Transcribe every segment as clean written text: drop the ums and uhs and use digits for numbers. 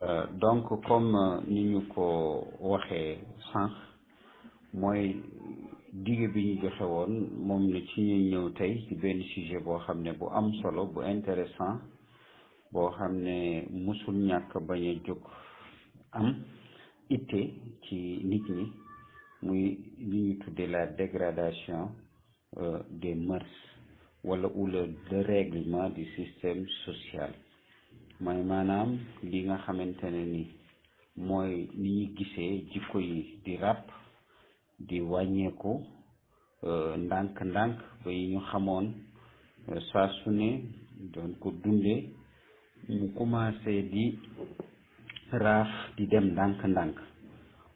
Donc comme ni ñu ko waxee sànq mooy dige bi ñu joxe woon moom ne ci ñuy ñëw tey ci benn sujet boo xam ne bu am solo bu intéressant boo xam ne musul ñàkk bañ a jóg am itte ci nit ñi muy li ñu tuddee la dégradation des mœurs wala ou le dérèglement du système social mooy maanaam li nga xamante ne ni mooy ni ñu gisee jikko yi di ràpp di wàññeeku ndànk-ndànk ba yi ñu xamoon saa su ne doon ko dundee mu commencé di raaf di dem ndànk-ndànk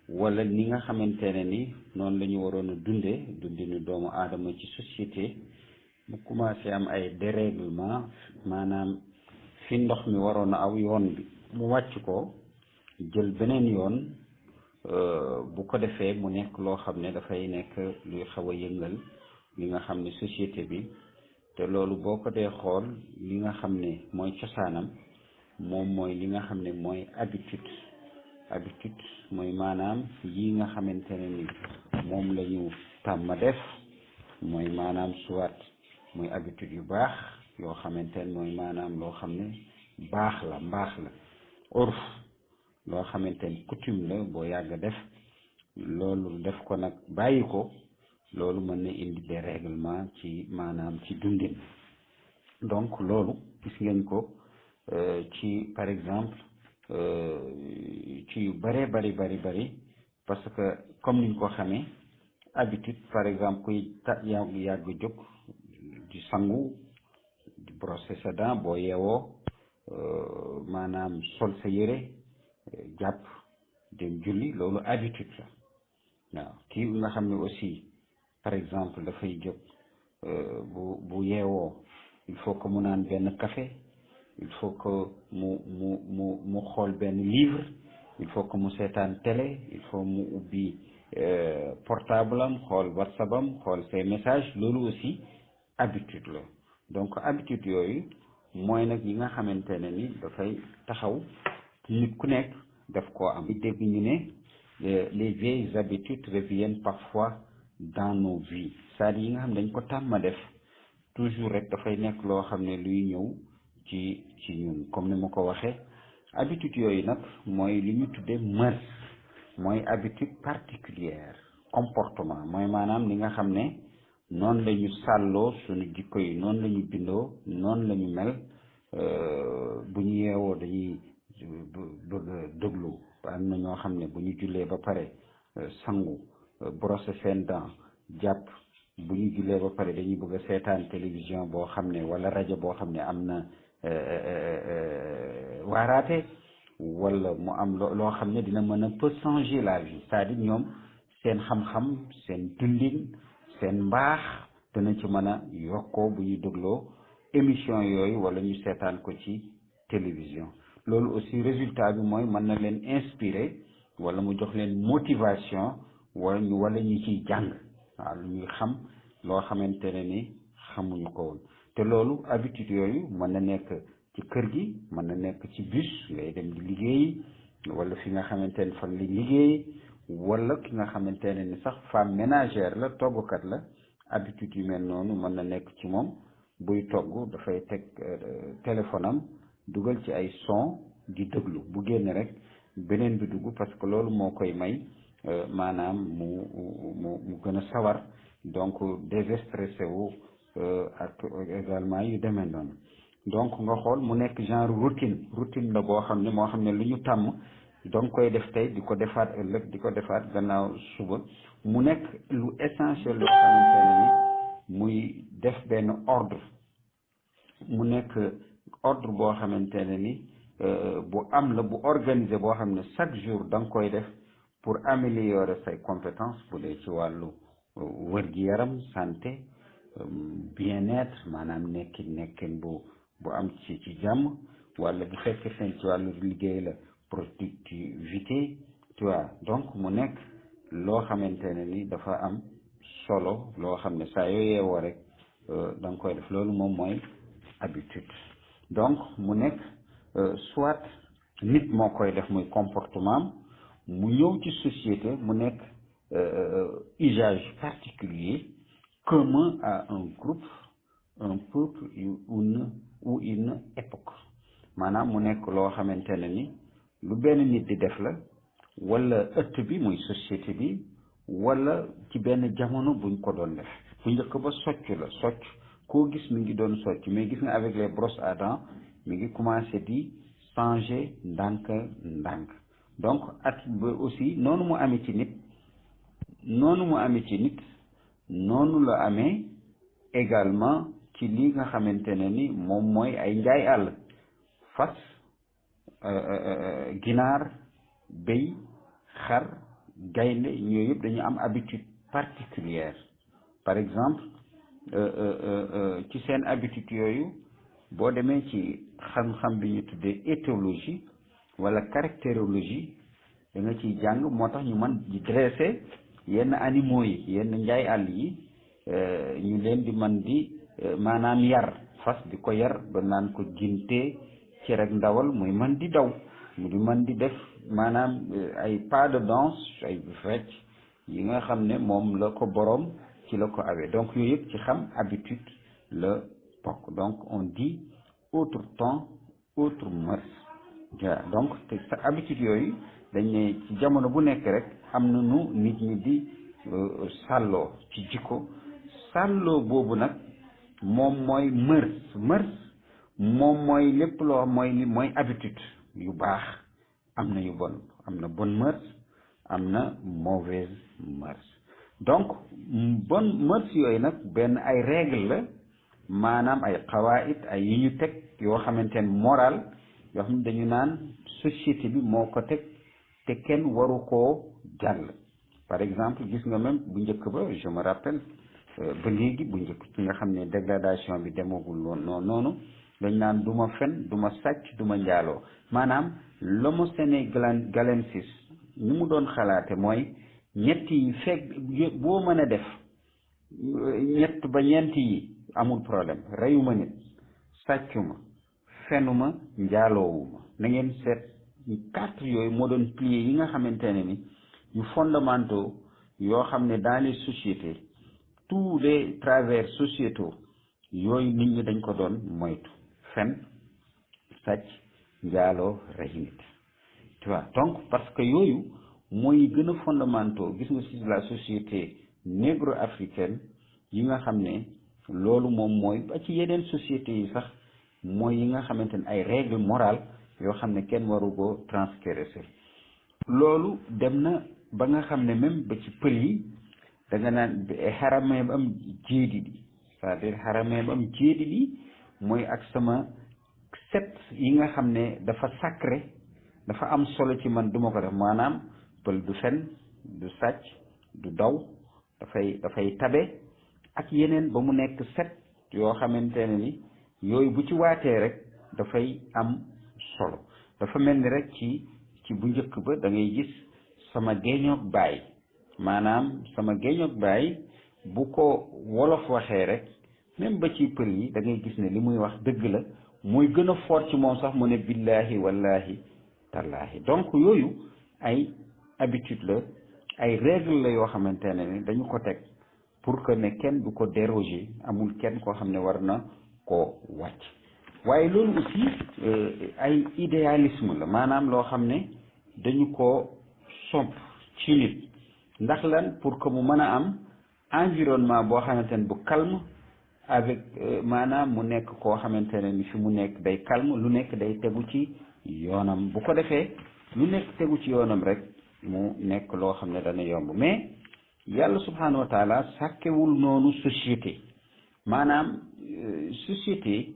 wala ni nga xamante ne ni noonu la ñu waroon a dundee dundinu doomu aadama ci société mu commencé am ay dérèglement maanaam fi ndox mi waroon a aw yoon bi mu wàcc ko jël beneen yoon bu ko defee mu nekk loo xam ne dafay nekk luy xaw a yëngal li nga xam ne société bi te loolu boo ko dee xool li nga xam ne mooy cosaanam moom mooy li nga xam ne mooy habitude mooy maanaam yi nga xamante ne ni moom la ñu tàmm def mooy maanaam soit muy habitude yu baax yoo xamante ne mooy maanaam loo xam ne mbaax la urf loo xamante ne coutume la boo yàgg def loolu def ko nag bàyyi ko loolu mën na indi des règlements ci maanaam ci dundin donc loolu gis ngeen ko ci par exemple ci yu bari parce que comme niñ ko xamee habitude par exemple kuy yàgg jóg di sangu di brosser sa dent boo yeewoo maanaam sol sa yére jàpp dem julli loolu habitude la waaw kii nga xam ne aussi par exemple dafay jóg bu yeewoo il faut que mu naan benn café il faut que mu xool benn livre il faut que mu seetaan télé il faut mu ubbi portable am xool WhatsApp am xool ses messages loolu aussi habitude la donc habitude yooyu mooy nag yi nga xamante ne ni dafay taxaw nit ku nekk daf koo am dégg ñu ne les vieilles habitudes reviennent parfois dans nos vies c'est-à-dire yi nga xam ne dañ ko tàmm def toujours rek dafay nekk loo xam ne luy ñëw ci ñun comme ni ma ko waxee habitude yooyu nag mooy li ñu tuddee mœurs mooy habitude particulière comportement mooy maanaam li nga xam ne noonu la ñu sàlloo suñu jikko yi noonu la ñu bindoo noonu la ñu mel bu ñu yeewoo dañuy bëgg a déglu am na ñoo xam ne bu ñu jullee ba pare sangu brosser seen dents jàpp bu ñu jullee ba pare dañuy bëgg a seetaan télévision boo xam ne wala rajo boo xam ne am na waaraate wala mu am loo xam ne dina mën a peut changer la vie c'est-à-dire ñoom seen xam-xam seen dundin seen mbaax dana ci mën a yokkoo bu ñu dégloo émission yooyu wala ñu seetaan ko ci télévision loolu aussi résultat bi mooy mën na leen inspirer wala mu jox leen motivation wala ñu ciy jàng waaw lu ñuy xam loo xamante ne ni xamuñu ko woon te loolu habitude yooyu mën na nekk ci kër gi mën na nekk ci bus ngay dem di liggéey wala fi nga xamante ne fan lañ liggéey wala ki nga xamante ne ni sax femme ménagère la toggkat la habitude yu mel noonu mën na nekk ci moom buy togg dafay teg téléphone am dugal ci ay son di déglu bu génn rek beneen bi dugg parce que loolu moo koy may maanaam mu gën a sawar donc déstressé wu ak également yu demee noonu donc nga xool mu nekk genre routine la boo xam ne moo xam ne lu ñu tàmm donc koy def tey di ko defaat ëllëg di ko defaat gannaaw suba mu nekk lu essentiel loo xamante ne ni muy def benn ordre mu nekk ordre boo xamante ne ni bu am la bu organisé boo xam ne chaque jour da nga koy def pour améliorer say compétences bu dee ci wàllu wër-gi-yaram santé bien-être maanaam nekkin bu am ci jàmm wala bu fekkee seen ci wàllu liggéey la productivité tu vois donc mu nekk loo xamante ne ni dafa am solo loo xam ne saa yoo yeewoo rek da nga koy def loolu moom mooy habitude donc mu nekk soit nit moo koy def muy comportement mu ñëw ci société mu nekk usage particulier commun à un groupe un peuple ou une époque maanaam mu nekk loo xamante ne ni lu benn nit di def la wala ëtt bi muy société bi wala ci benn jamono buñ ko doon def bu njëkk ba socc la socc koo gis mi ngi doon socc mais gis nga avec les brosses à dents mi ngi commencé di changer ndànk ndànk donc at ba aussi noonu mu amee ci nit noonu la amee également ci li nga xamante ne ni moom mooy ay njaay àll fas ginaar béy xar gaynde ñooyu yëpp dañu am habitude particulière par exemple ci seen habitude yooyu boo demee ci xam-xam bi ñu tuddee éthologie wala caractérologie da nga ciy jàng moo tax ñu mën di dresser yenn animaux yi yenn njaay àll yi ñu leen di man di maanaam yar fas di ko yar ba naan ko ginte ci rek ndawal muy man di daw mu di man di def maanaam ay pas de danse ay fecc yi nga xam ne moom la ko boroom ci la ko awee donc yooyu yëpp ci xam habitude la bokk donc on dit autre temps autre mœurs donc te sa habitude yooyu dañ ne ci jamono bu nekk rek am na nu nit ñi di sàlloo ci jikko sàlloo boobu nag moom mooy mœurs moom mooy lépp loo mooy habitude yu baax am na yu bon am na bonne mœurs am na mauvaise mœurs donc bonne mœurs yooyu nag benn ay règle la maanaam ay xawaayit ay yu ñu teg yoo xamante ne moral yoo xam ne dañu naan société bi moo ko teg te kenn waru koo jàll par exemple gis nga même bu njëkk ba je me rappelle ba léegi bu njëkk ci nga xam ne dégradation bi demagul noonu dañ naan du ma fen du ma sàcc du ma njaaloo maanaam l'homo sénégalensis ni mu doon xalaate mooy ñett yi fekk boo mën a def ñett ba ñeent yi amul problème reyuma nit sàccuma fenuma njaaloowuma na ngeen seet quatre yooyu moo doon piliers yi nga xamante ne ni yu fondamentaux yoo xam ne dans les sociétés tous les travers sociétaux yooyu nit ñi dañ ko doon moytu fen sàcc njaaloo rey nit tu vois donc parce que yooyu mooy gën a fondamentaux gis nga ci la société négro-africaine yi nga xam ne loolu moom mooy ba ci yeneen sociétés yi sax mooy yi nga xamante ne ay règles morales yoo xam ne kenn waru ko transgresser loolu dem na ba nga xam ne même ba ci pël yi da nga naan xaramee ba am jéedi bi c'est-à-dire xaramee ba am jéedi bi mooy ak sama set yi nga xam ne dafa sacré dafa am solo ci man duma ko def maanaam pël du fen du sàcc du daw dafay tabe ak yeneen ba mu nekk set yoo xamante ne ni yooyu bu ci waatee rek dafay am solo dafa mel ni rek ci bu njëkk ba da ngay gis sama géeñoog baay maanaam sama géeñoog baay bu ko wolof waxee rek même ba ci pël yi da ngay gis ne li muy wax dëgg la muy gën a fort ci moom sax mu ne billahi wallahi tallahi donc yooyu ay habitude la ay règle la yoo xamante ne ni dañu ko teg pour que ne kenn du ko déroger amul kenn koo xam ne war na koo wàcc waaye loolu aussi ay idéalisme la maanaam loo xam ne dañu ko somp ci nit ndax lan pour que mu mën a am environnement boo xamante ne bu calme avec maanaam mu nekk koo xamante ne ni fi mu nekk day calme lu nekk day tegu ci yoonam bu ko defee lu nekk tegu ci yoonam rek mu nekk loo xam ne dana yomb mais yàlla subhanahu wa taala sàkkewul noonu société maanaam société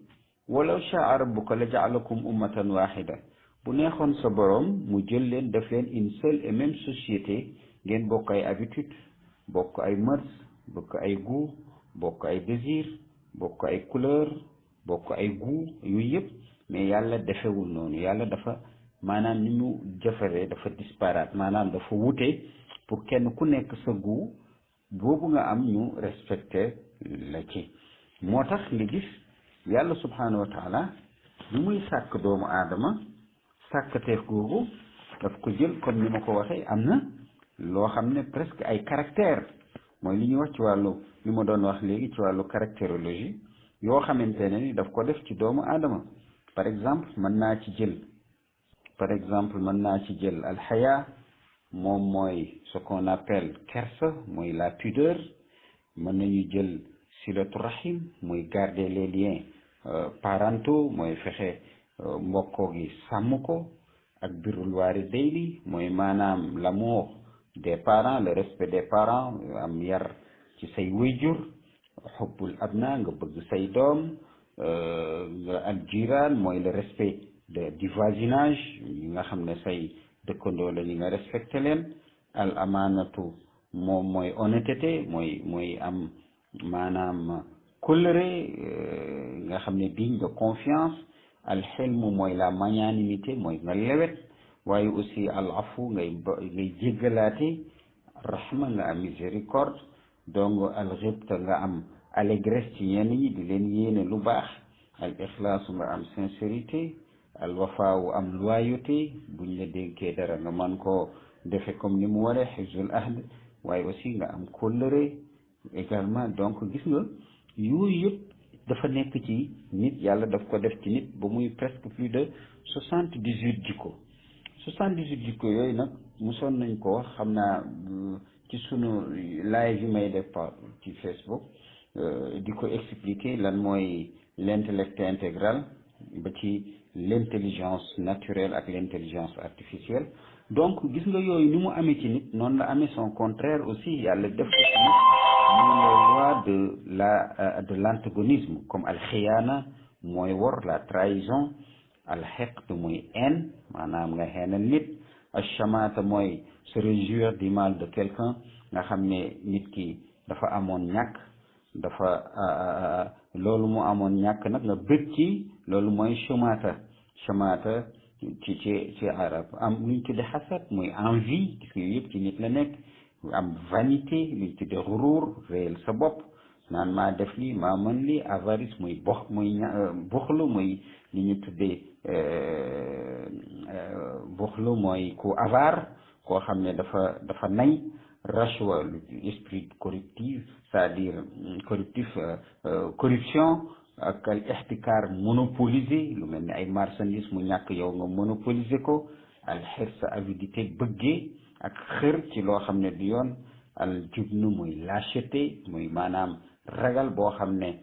walaw shaa rabbuka la jaalakum ummatan wahida bu neexoon sa borom mu jël leen def leen une seule et même société ngeen bokk ay habitude bokk ay mœurs bokk ay goût bokk ay désir bokk ay couleur bokk ay goût yooyu yëpp mais yàlla defewul noonu yàlla dafa maanaam ni ñu jëfaree dafa disparate maanaam dafa wute pour kenn ku nekk sa goût boobu nga am ñu respecté la ci moo tax nga gis yàlla subhanahu wa taala bi muy sàkk doomu aadama sàkkateef googu daf ko jël comme ni ma ko waxee am na loo xam ne presque ay caractère mooy li ñuy wax ci wàllu li ma doon wax léegi ci wàllu caractérologie yoo xamante ne ni daf ko def ci doomu aadama par exemple mën naa ci jël alxaya moom mooy ce qu'on appelle kersa mooy la pudeur mën nañu jël silatu rahim mooy garder les liens parentaux mooy fexe mbokkoo gi sàmm ko ak birrul waalidayni mooy maanaam l'amour des parents le respect des parents am yar ci say wayjur xubbul abna nga bëgg say doom nga al jiraan mooy le respect du voisinage ñi nga xam ne say dëkkandoo la ñi nga respecté leen al amaanatu moom mooy honnêteté mooy am maanaam kóllëre nga xam ne digne de confiance al xilmu mooy la magnanimité mooy nga lewet waaye aussi al afu ngay jéggalaate rahma nga am miséricorde donc al ghibta nga am allégresse ci ñenn ñi di leen yéene lu baax al ixlaasu nga am sincérité al wafaawu am loyauté buñ la dénkee dara nga man koo defe comme ni mu waree hifzul ahd waaye aussi nga am kóllëre également donc gis nga yooyu yëpp dafa nekk ci nit yàlla daf ko def ci nit ba muy presque plus de 78 jikko 78 jikko yooyu nag mosoon nañ ko wax xam naa ci sunu live yi may def ci Facebook di ko expliquer lan mooy l'intellect intégral ba ci l'intelligence naturelle ak l'intelligence artificielle donc gis nga yooyu ni mu amee ci nit noonu la amee son contraire aussi yàlla def ko ci nit muy les lois de l'antagonisme comme alxiyaana mooy wor la trahison alxeqd mooy haine maanaam nga xeenal nit alchamaata mooy se réjouir du mal de quelqu'un nga xam ne nit ki dafa amoon ñàkk dafa loolu mu amoon ñàkk nag nga bëgg ci loolu mooy chamaata ci arab am luñ tudde xasad mooy envie gis nga yëpp ci nit la nekk am vanité luñ tudde xuruur réel sa bopp naan maa def lii maa mën lii avarice muy buxlu muy li ñu tuddee buxlu mooy ku avare koo xam ne dafa nay rachwa esprit corruptif c'est-à-dire corruption ak al ixtikaar monopoliser lu mel ni ay marchandises mu ñàkk yow nga monopoliser ko al xirsa avidité bëggee ak xër ci loo xam ne du yoon al jubnu muy lâcheté muy maanaam ragal boo xam ne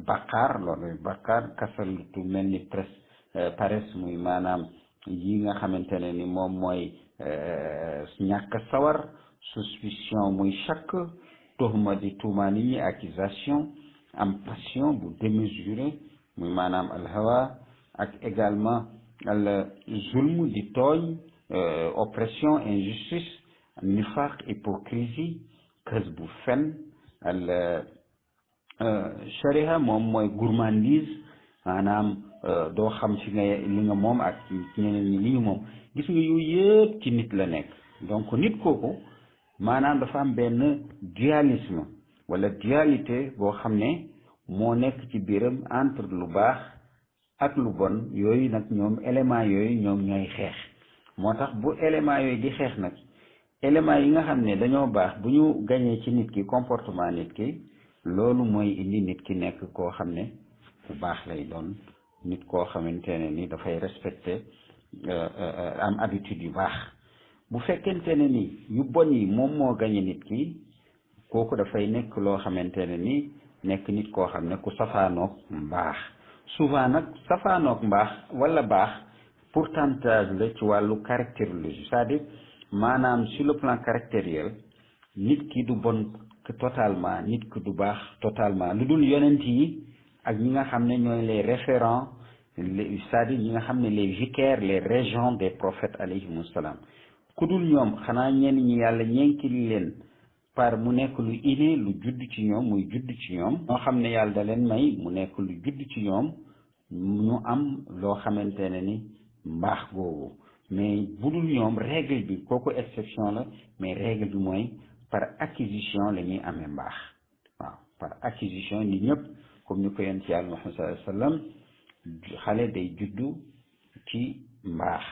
bàkkaar loolu bàkkaar kasaltu mel ni paresse muy maanaam yi nga xamante ne ni moom mooy ñàkk sawar suspicion muy shakk tuhma di tuuma nit ñi accusation am passion bu démesuré muy maanaam al hawa ak également al zulm di tooñ oppression injustice nifaq hypocrisie kës bu fen al shariha moom mooy gourmandise maanaam doo xam fi nga li nga moom ak ñeneen ñi li ñu moom gis nga yooyu yëpp ci nit la nekk donc nit kooku maanaam dafa am benn dualisme wala dualité boo xam ne moo nekk ci biiram entre lu baax ak lu bon yooyu nag ñoom éléments yooyu ñoom ñooy xeex moo tax bu éléments yooyu di xeex nag éléments yi nga xam ne dañoo baax bu ñu gañee ci nit ki comportement nit ki loolu mooy indi nit ki nekk koo xam ne bu baax lay doon nit koo xamante ne ni dafay respecter am habitude yu baax bu fekkente ne ni yu bon yi moom moo gañe nit ki kooku dafay nekk loo xamante ne ni nekk nit koo xam ne ku safaanoog mbaax souvent nag safaanoog mbaax wala baax pourcentage la ci wàllu caractérologie c'est-à-dire maanaam sur le plan caractériel nit ki du bon totalement nit ki du baax totalement lu dul yonent yi ak ñi nga xam ne ñooy les référents c'est-à-dire ñi nga xam ne les vicaires les régents des prophètes alayhimu salaam ku dul ñoom xanaa ñenn ñi yàlla ñenkili leen par mu nekk lu inné lu judd ci ñoom muy judd ci ñoom ñoo xam ne yàlla da leen may mu nekk lu judd ci ñoom ñu am loo xamante ne ni mbaax googu mais bu dul ñoom règle bi kooku exception la mais règle bi mooy par acquisition la ñuy amee mbaax waaw par acquisition ni ñëpp comme ñu ko yonent ci yàlla Muhammad sallallahu alayhi wa sallam xale day juddu ci mbaax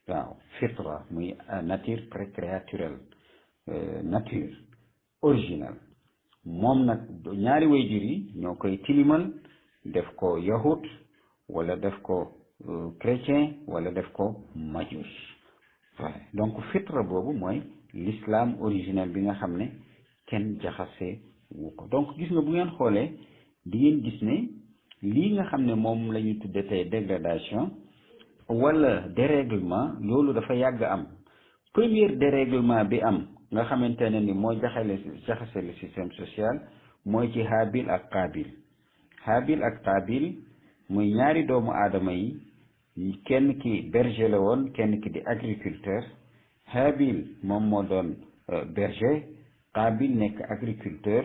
waaw fitra muy nature précréaturelle nature originelle moom nag ñaari waajur yi ñoo koy tilimal def ko yahut wala def ko chrétien wala def ko majus donc fitra boobu mooy l'islam originel bi nga xam ne kenn jaxase wu ko donc gis nga bu ngeen xoolee di ngeen gis ne lii nga xam ne moom la ñu tudde tey dégradation wala dérèglement loolu dafa yàgg am premier dérèglement bi am nga xamante ne ni moo jaxase le système social mooy ci Haabil ak Qaabil Haabil ak Qaabil muy ñaari doomu aadama yi kenn ki berger la woon kenn ki di agriculteur Haabil moom moo doon berger Qaabil nekk agriculteur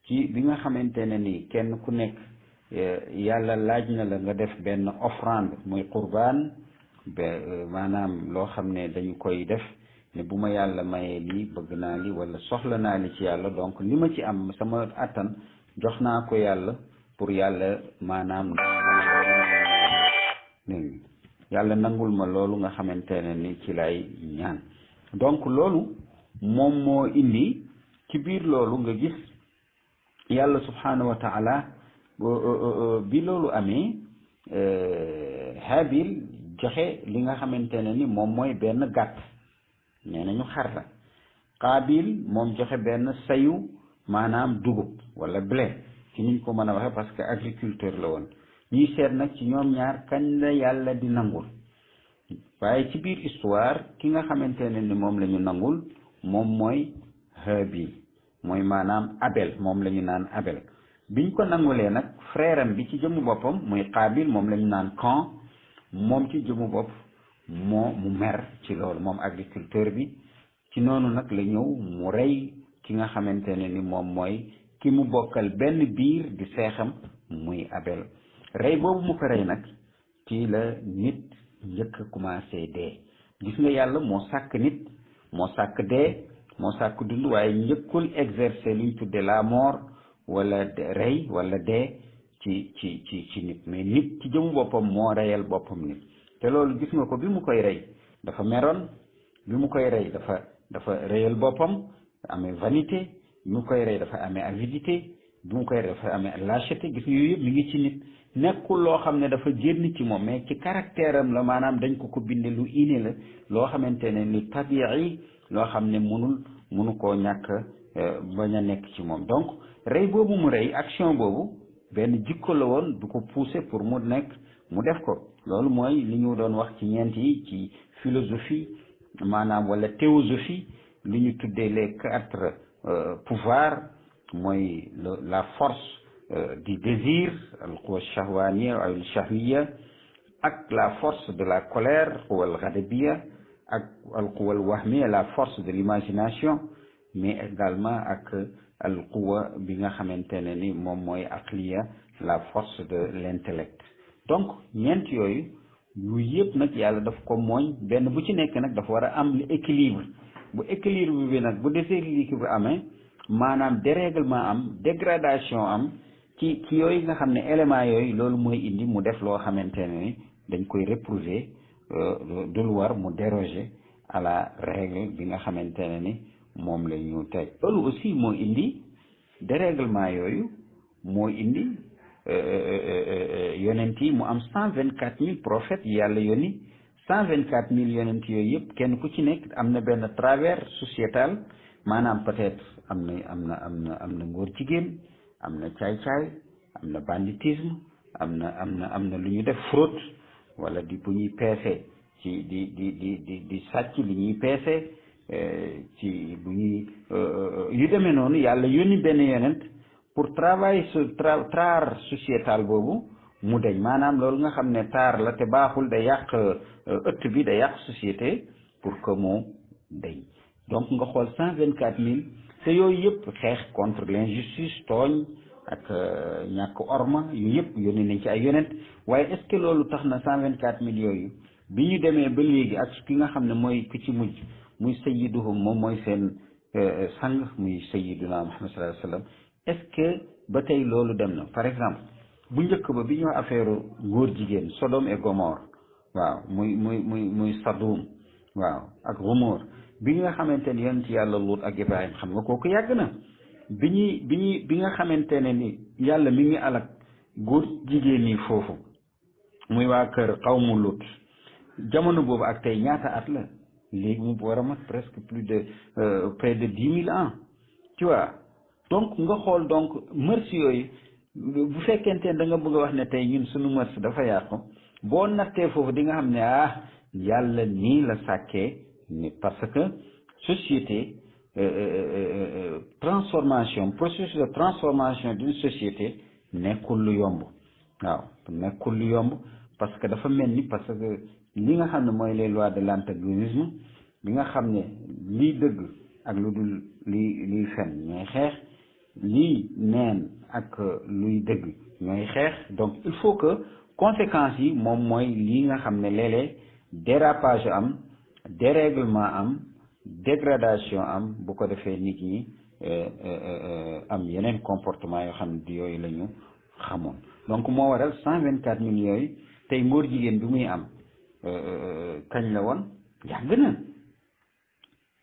ci bi nga xamante ne ni kenn ku nekk yàlla laaj na la nga def benn offrande muy qurbaan maanaam loo xam ne dañu koy def ne bu ma yàlla mayee lii bëgg naa li wala soxla naa li ci yàlla donc li ma ci am sama attan jox naa ko yàlla pour yàlla maanaam yàlla nangul ma loolu nga xamante ne ni ci lay ñaan donc loolu moom moo indi ci biir loolu nga gis yàlla subhanahu wa taala bi loolu amee Haabil joxe li nga xamante ne ni moom mooy benn gàtt nee nañu xar la Qaabil moom joxe benn sayu maanaam dugub wala blé ci niñ ko mën a waxe parce que agriculteur la woon ñuy seet nag ci ñoom ñaar kañ la yàlla di nangul waaye ci biir histoire ki nga xamante ne ni moom la ñu nangul moom mooy Haabil mooy maanaam Abel moom la ñu naan Abel biñ ko nangulee nag frère am bi ci jëmu boppam muy Qaabil moom la ñu naan Cain moom ci jëmu bopp mu mer ci loolu moom agriculteur bi ci noonu nag la ñëw mu rey ki nga xamante ne ni moom mooy ki mu bokkal benn biir di seexam muy Abel rey boobu mu ko rey nag ci la nit njëkk a commencé dee gis nga yàlla moo sàkk nit moo sàkk dee moo sàkk dund waaye njëkkul exercer luñ tudde la mort wala rey wala dee ci nit mais nit ci jëmu boppam moo reyal boppam nit te loolu gis nga ko bi mu koy rey dafa meroon bi mu koy rey dafa reyal boppam amee vanité bi mu koy rey dafa amee avidité bi mu koy rey dafa amee lâcheté gis nga yooyu yëpp mi ngi ci nit nekkul loo xam ne dafa génn ci moom mais ci caractère am la maanaam dañ ko binde lu inné la loo xamante ne ni tabii loo xam ne munu koo ñàkk bañ a nekk ci moom donc rey boobu mu rey action boobu benn jikko la woon du ko pousser pour mu def ko loolu mooy li ñu doon wax ci ñeent yi ci philosophie maanaam wala théosophie li ñu tuddee les 4 pouvoirs mooy la force du désir al quwa shahwaniya aw al shahwiya ak la force de la colère quwa al ghadabiya ak al quwa al wahmiya la force de l'imagination mais également ak al quwa bi nga xamante ne ni moom mooy aqliya la force de l'intellect donc ñeent yooyu yëpp nag yàlla daf ko mooñ benn bu ci nekk nag dafa war a am équilibre bu équilibre bi nag bu déséquilibre amee maanaam dérèglement am dégradation am ci yooyu nga xam ne éléments yooyu loolu mooy indi mu def loo xamante ne ni dañ koy réprouver dul war mu déroger à la règle bi nga xamante ne ni moom la ñu teg loolu aussi moo indi dérèglement yooyu moo indi yonent yi mu am 124 000 prophètes yi yàlla yónni 124 000 yonent yooyu yëpp kenn ku ci nekk am na benn travers sociétal maanaam peut-être am na ngóor jigéen am na caay-caay am na banditisme am na lu ñu def fraude wala di bu ñuy peese ci di sàcc li ñuy peese ci bu ñuy yu demee noonu yàlla yónni benn yonent pour travail taar sociétal boobu mu deñ maanaam loolu nga xam ne taar la te baaxul da yàq ëtt bi da yàq société pour que mu deñ donc nga xool 124 000 te yooyu yëpp xeex contre l'injustice tooñ ak ñàkk orma yu yëpp yónni nañ ci ay yonent waaye est-ce que loolu tax na 124 000 yooyu bi ñu demee ba léegi ak ki nga xam ne mooy ku ci mujj muy sayyiduhum moom mooy seen sang muy sayyiduna Muhammad sallallahu alayhi wa sallam est-ce que ba tey loolu dem na par exemple bu njëkk ba bi ñu affaire góor jigéen Sodome et Gomorrhe waaw muy Sadum waaw ak Rumor bi nga xamante ni yonent yàlla Luut ak Ibrahima xam nga kooku yàgg na bi nga xamante ne ni yàlla mi ngi alak góor jigéen ñi foofu muy waa kër xawmu Luut jamono boobu ak tey ñaata at la léegi mu war a mat presque plus de près de 10 000 ans tu vois donc nga xool donc mœurs yooyu bu fekkente ne da nga bëgg a wax ne tey ñun suñu mœurs dafa yàqu boo nattee foofu di nga xam ne yàlla nii la sàkkee ni parce que société transformation processus de transformation d'une société nekkul lu yomb waaw nekkul lu yomb parce que dafa mel ni parce que li nga xam ne mooy les lois de l'antagonisme bi nga xam ne lii dëgg ak lu dul liy fen ñooy xeex lii neen ak luy dëgg ñooy xeex donc il faut que conséquences yi moom mooy lii nga xam ne léeg-léeg dérapage am dérèglement am dégradation am bu ko defee nit ñi am yeneen comportement yoo xam ne di yooyu la ñu xamoon donc moo waral 124 millions yooyu tey ngóor jigéen bi muy am kañ la woon yàgg na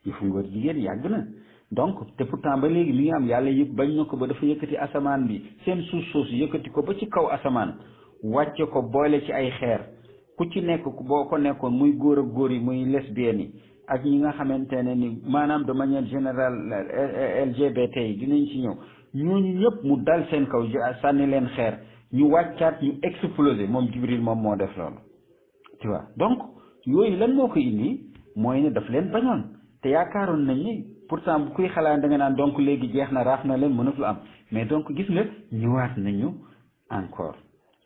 yëfu ngóor jigéen yàgg na donc te pourtant ba léegi mi ngi am yàlla yëpp bañ na ko ba dafa yëkkati asamaan bi seen suuf soosu yëkkati ko ba ci kaw asamaan wàcce ko boole ci ay xeer ku ci nekk boo ko nekkoon muy góor ak góor yi muy lesbiennes yi ak ñi nga xamante ne ni maanaam de manière générale LGBT yi dinañ ci ñëw ñooñu ñëpp mu dal seen kaw sànni leen xeer ñu wàccaat ñu explosé moom Jibril moom moo def loolu tu vois donc yooyu lan moo ko indi mooy ne daf leen bañoon te yaakaaroon nañ ni pourtant bu kuy xalaat da nga naan donc léegi jeex na raaf na leen mënatul am mais donc gis nga ñëwaat nañu encore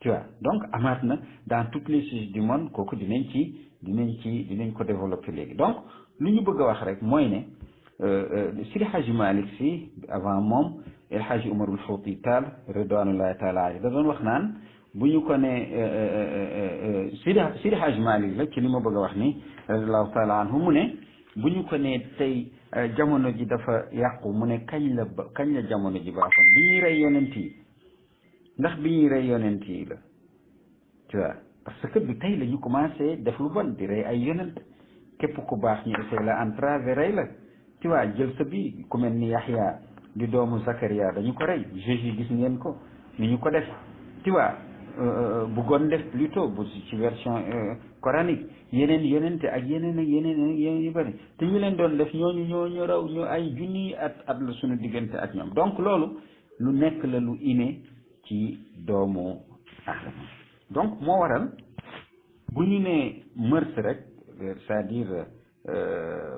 tu vois donc amaat na dans toutes les sociétés du monde kooku dinañ ko développer léegi donc lu ñu bëgg a wax rek mooy ne Sidi Hadji Malick Sy avant moom El Hadji Umarul Fouti Tall ridwanullahi taala alayhi da doon wax naan bu ñu ko ne Sidi Hadji Malick la ci li ma bëgg a wax ni radiallahu taala anhu mu ne bu ñu ko ne tey jamono ji dafa yàqu mu ne kañ la jamono ji baaxoon bi ñuy rey yonent yi ndax bi ñuy rey yonent yi la tu vois parce que du tey la ñu commencé def lu bon di rey ay yonent képp ku baax ñu essayé la entravé rey la tu vois jël sa bi ku mel ni Yaxya di doomu Zakaria dañu ko rey Jésus gis ngeen ko ni ñu ko def tu vois bëggoon def plutôt bu ci version coranique yeneen yonente ak yeneen yu bëri te ñu leen doon def ñooñu raw ñu ay junni at la suñu diggante ak ñoom donc loolu lu nekk la lu inné ci doomu aadama donc moo waral bu ñu nee mœurs rek c'est-à-dire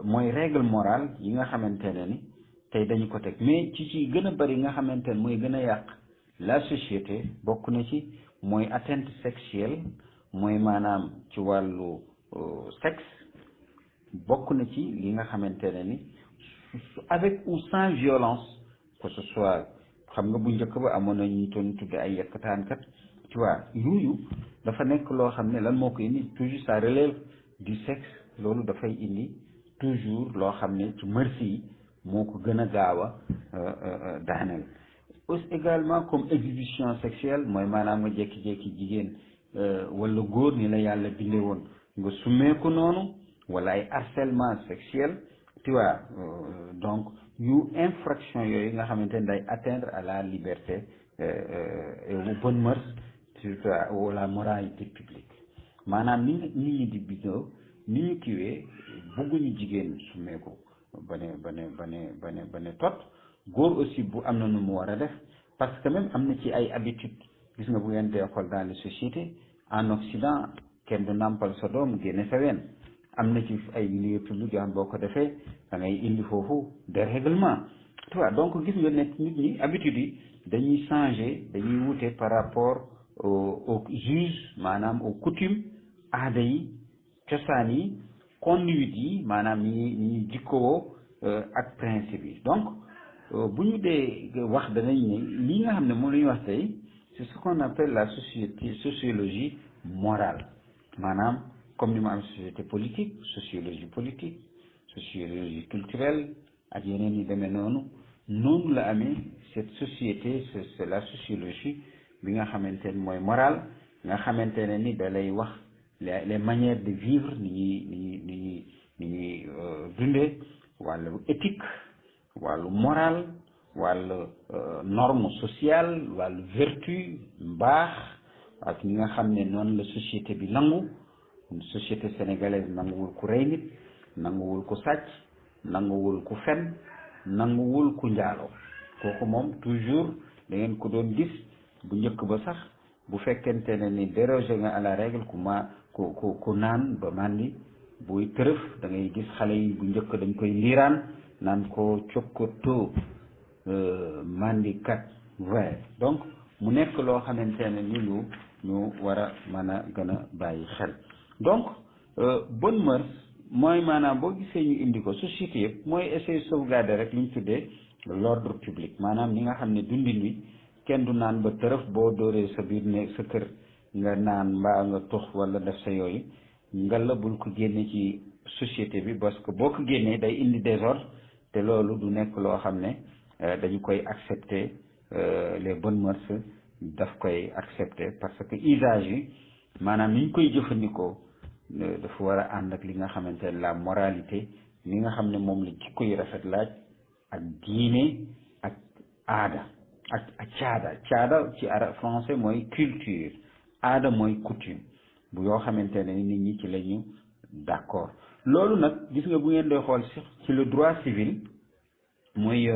mooy règle morale yi nga xamante ne ni tey dañu ko teg mais ci gën a bari nga xamante ne mooy gën a yàq la société bokk na ci mooy atteinte sexuelle mooy maanaam ci wàllu sexe bokk na ci li nga xamante ne ni avec ou sans violence que ce soit xam nga bu njëkk ba amoon na ñu doon tudde ay yëkkataankat tu vois yooyu dafa nekk loo xam ne lan moo ko indi toujours ça relève du sexe loolu dafay indi toujours loo xam ne ci mœurs yi moo ko gën a gaaw a daaneel aussi également comme exhibition sexuelle mooy maanaam nga jékki-jékki jigéen wala góor ni la yàlla bindee woon nga summeeku noonu wala ay harcèlement sexuel tu vois donc yu infraction yooyu nga xamante ne day atteindre à la liberté et aux bonnes mœurs surtout à la moralité publique maanaam nit ñi di bindoo ni ñu kiwee bëgguñu jigéen summeeku ba ne tot góor aussi bu am na nu mu war a def parce que même am na ci ay habitudes gis nga bu ngeen dee xool dans les sociétés en Occident kenn du nàmpal sa doom génne sa ween am na ci ay lieux publics yoo xam boo ko defee da ngay indi foofu dérèglement tu vois donc gis nga nekk nit ñi habitudes yi dañuy changer dañuy wute par rapport aux us maanaam aux coutumes aada yi cosaan yi conduite yi maanaam ñi jikkowoo ak principe yi donc bu ñu dee wax danañ ne lii nga xam ne moom la ñuy wax tey c'est ce qu'on appelle la sociologie morale maanaam comme ni mu am société politique sociologie culturelle ak yeneen yi demee noonu la amee cette société c'est la sociologie bi nga xamante ne mooy morale nga xamante ne ni da lay wax les manières de vivre ni ñuy dundee wàllu éthique wàllu moral wàllu norme sociale wàllu vertu mbaax ak ñi nga xam ne noonu la société bi nangu société sénégalaise nanguwul ku rey nit nanguwul ku sàcc nanguwul ku fen nanguwul ku njaaloo kooku moom toujours da ngeen ko doon gis bu njëkk ba sax bu fekkente ne ni dérogé nga à la règle ku naan ba màndi buy tërëf da ngay gis xale yi bu njëkk dañ koy liiraan naan ko cokkoto màndi kat vrai donc mu nekk loo xamante ne ni ñu war a mën a gën a bàyyi xel donc bonne mœurs mooy maanaam boo gisee ñu indi ko société yëpp mooy essayer sauvegarder rek li ñu tuddee l'ordre public maanaam ñi nga xam ne dundin wi kenn du naan ba tërëf boo dóoree sa biir ne sa kër nga naan mbaa nga tux wala def sa yooyu nga la bul ko génne ci société bi parce que boo ko génnee day indi désordre te loolu du nekk loo xam ne dañu koy accepter les bonnes mœurs daf koy accepter parce que usage yi maanaam ni ñu koy jëfandikoo dafa war a ànd ak li nga xamante ne la moralité li nga xam ne moom la jikko yu rafet laaj ak diine ak aada ak caada ci français mooy culture aada mooy coutume bu yoo xamante ne nit ñi ci la ñu d'accord loolu nag gis nga bu ngeen doy xool ci le droit civil mooy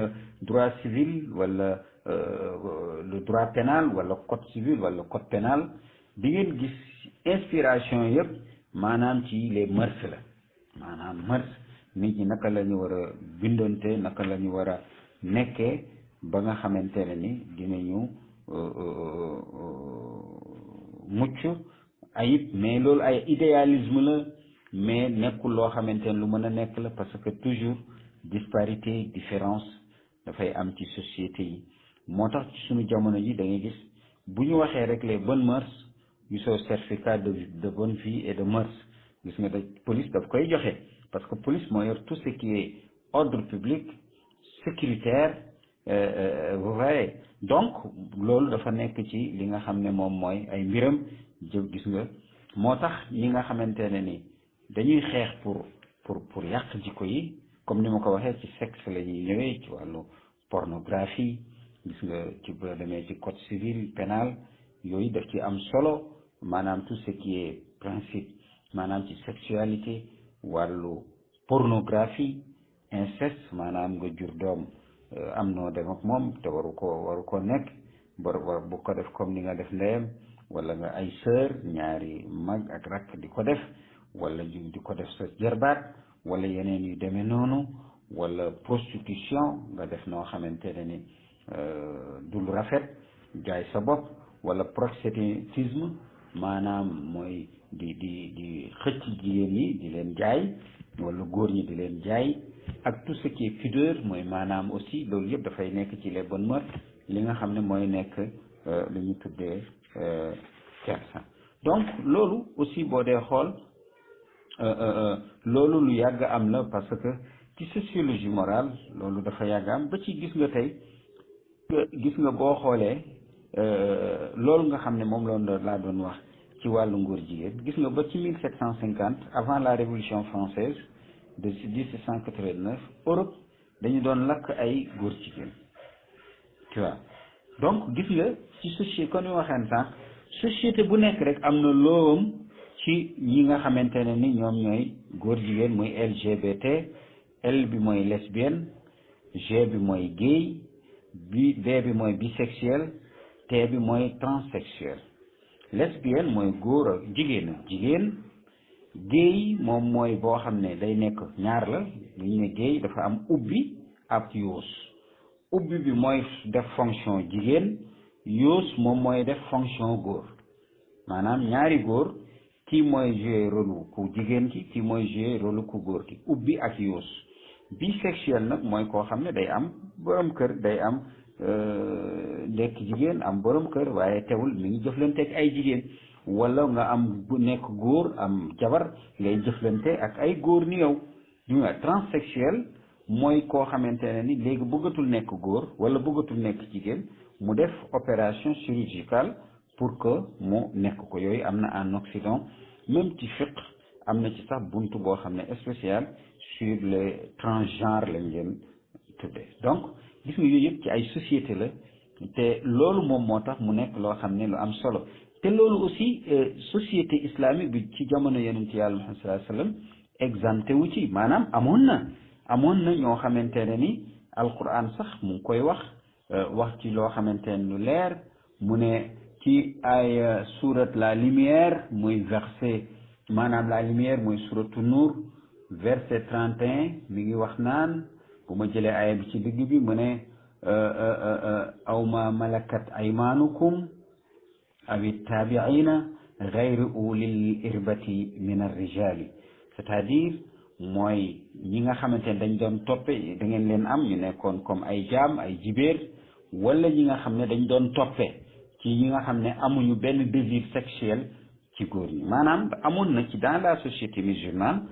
droit civil wala le droit pénal wala code civil wala code pénal di ngeen gis inspiration yëpp maanaam ci les mœurs la maanaam mœurs nit ñi naka la ñu war a bindonte naka la ñu war a nekkee ba nga xamante ne ni dinañu mucc ayib mais loolu ay idéalisme la mais nekkul loo xamante ne lu mën a nekk la parce que toujours disparité différence dafay am ci société yi moo tax ci suñu jamono ji da ngay gis bu ñu waxee rek les bonnes mœurs gisoo certificat de bonne vie et de mœurs gis nga da police daf koy joxe parce que police moo yor tout ce qui est ordre public sécuritaire vous voyez donc loolu dafa nekk ci li nga xam ne moom mooy ay mbiram gis nga moo tax ñi nga xamante ne ni dañuy xeex pour yàq jikko yi comme ni ma ko waxee ci sexe la ñuy ñëwee ci wàllu pornographie gis nga ci ba demee ci code civil pénal yooyu daf ci am solo maanaam tout ce qui est principe maanaam ci sexualité wàllu pornographie inceste maanaam nga jur doom am noo dem ak moom te waru ko nekk bu ko def comme ni nga def ndeyam wala nga ay sœur ñaari mag ak rakk di ko def wala di ko def sa jarbaat wala yeneen yu demee noonu wala prostitution nga def noo xamante ne ni du lu rafet jaay sa bopp wala proxénétisme maanaam mooy di xëcc jigéen ñi di leen jaay wala góor ñi di leen jaay ak tout ce qui est pudeur mooy maanaam aussi loolu yëpp dafay nekk ci les bonnes mœurs li nga xam ne mooy nekk li ñu tuddee kersa donc loolu aussi boo dee xool loolu lu yàgg am la parce que ci sociologie morale loolu dafa yàgg am ba ci gis nga tey gis nga boo xoolee loolu nga xam ne moom loolu laa doon wax ci wàllu ngóor jigéen gis nga ba ci 1750 avant la révolution française de 1789 Europe dañu doon lakk ay góor jigéen tu vois donc gis nga ci société kon ñu waxeen sànq société bu nekk rek am na loowam ci ñi nga xamante ne ni ñoom ñooy góor jigéen muy LGBT L bi mooy lesbienne G bi mooy gay B bi mooy bisexuel T bi mooy transsexuel lesbienne mooy góor ak jigéen gay moom mooy boo xam ne day nekk ñaar la lu ñu ne gay dafa am ubbi ak yoos ubbi bi mooy def fonction jigéen yoos moom mooy def fonction góor maanaam ñaari góor kii mooy jouer rôle ku jigéen ki kii mooy jouer rôle ku góor ki ubbi ak yoos bisexuel nag mooy koo xam ne day am borom kër day am nekk jigéen am borom kër waaye teewul mi ngi jëflante ak ay jigéen wala nga am bu nekk góor am jabar ngay jëflante ak ay góor ni yow ñu nga transsexuel mooy koo xamante ne ni léegi bëggatul nekk góor wala bëggatul nekk jigéen mu def opération chirurgicale pour que mu nekk ko yooyu am na en Occident même ci fiqh am na ci sax buntu boo xam ne spécial sur les transgenres lañ leen tuddee. donc gis nga yooyu yëpp ci ay société la te loolu moom moo tax mu nekk loo xam ne lu am solo te loolu aussi société islamique bi ci jamono yonent yàlla Muhammad sallallahu alayhi wasallam exempté wu ci maanaam amoon na ñoo xamante ne ni alquran sax mu ngi koy wax ci loo xamante ne lu leer mu ne ci ay surat la lumière muy verset maanaam la lumière muy suratu Nuur verset 31 mi ngi wax naan bu ma jëlee aaya bi ci digg bi mu ne aw ma malakat aymaanukum awi taabiina gayri ulil irbati min arrijali c'est-à-dire mooy ñi nga xamante ne dañ doon toppe da ngeen leen am ñu nekkoon comme ay jaam ay jibéer wala ñi nga xam ne dañ doon toppe ci ñi nga xam ne amuñu benn désir sexuel ci góor ñi maanaam amoon na ci dans la société musulmane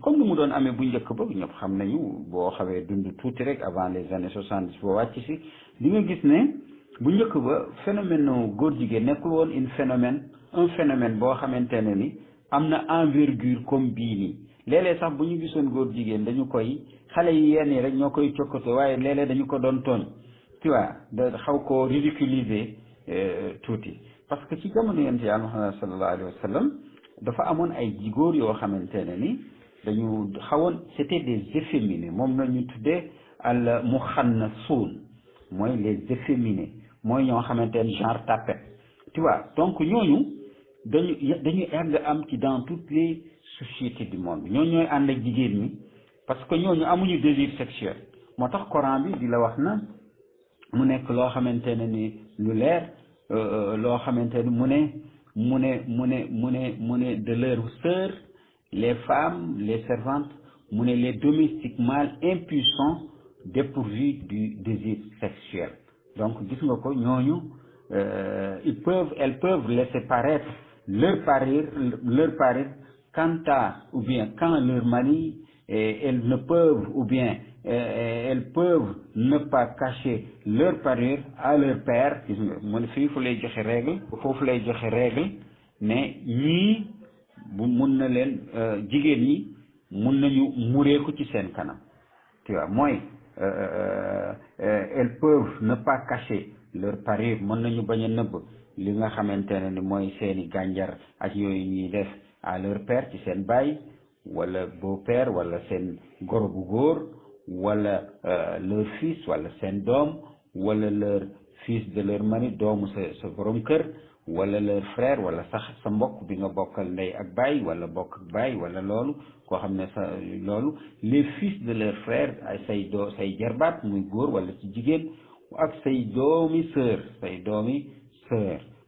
comme ni mu doon amee bu njëkk ba ñëpp xam nañu boo xawee dund tuuti rek avant les années 70 boo wàcc si li nga gis ne bu njëkk ba phénomène góor jigéen nekkul woon un phénomène boo xamante ne ni am na envergure comme bii nii léeg-léeg sax bu ñu gisoon góor jigéen dañu koy xale yi yenn yi rek ñoo koy cokkate waaye léeg-léeg dañu ko doon tooñ tu vois da xaw koo ridiculiser tuuti parce que ci jamono yonent Yàlla Muhammad sallallahu alayhi wa sallam dafa amoon ay góor yoo xamante ne ni dañu xawoon c'était des efféminés moom la ñu tuddee al muxannasuun mooy les efféminés mooy ñoo xamante ne genre tapette tu vois donc ñooñu dañu yàgg am ci dans toutes les sociétés du monde ñooñu ñooy ànd ak jigéen ñi parce que ñooñu amuñu désir sexuel moo tax Coran bi di la wax na mu nekk loo xamante ne ni lu leer loo xamante ne mu ne de leurs sœurs les femmes les servantes mu ne les domestiques mâles impuissants dépourvus du désir sexuel donc gis nga ko ñooñu elles peuvent laisser paraître leur parure quand leur mari elles ne peuvent ou bien elles peuvent ne pas cacher leur parure à leur père gis nga mu ne foofu lay joxe règle ne ñii bu mun na leen jigéen ñi mun nañu mureeku ci seen kanam tu vois mooy elles peuvent ne pas cacher leur parure mën nañu bañ a nëbb li nga xamante ne ni mooy seeni gànjar ak yooyu ñuy def à leur père ci seen baay wala beau-père wala seen goro bu góor wala leur fils wala seen doom wala leur fils de leur mari doomu sa borom kër wala leur frère wala sax sa mbokk bi nga bokkal ndey ak baay wala bokk ak baay wala loolu koo xam ne sa loolu les fils de leur frère ay say jarbaat muy góor wala ci jigéen ak say doomi sœur